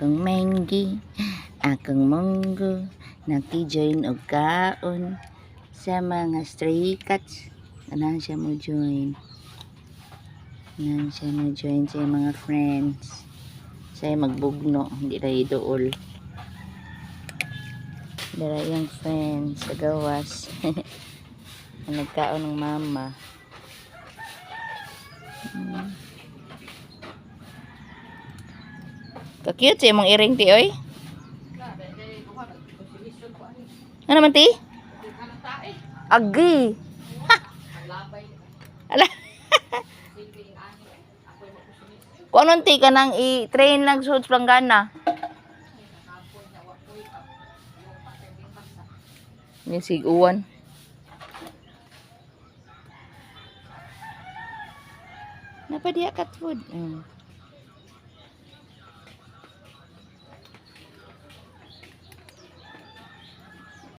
akong menggi, akong monggo, naki-join og kaon sa mga stray cats. Ganahan siya mo join. Ganahan siya mo join sa mga friends. Saya magbugno, hindi na idool. Dara yung friends sa gawas. Nagkaon ng mama. Ka-cute siya mong iring ti oy. Ano naman ti? Agi. Ala. Kung anong ti ka nang i-train lang sa planggana. Ni sig-uwan. Napa dia cat food?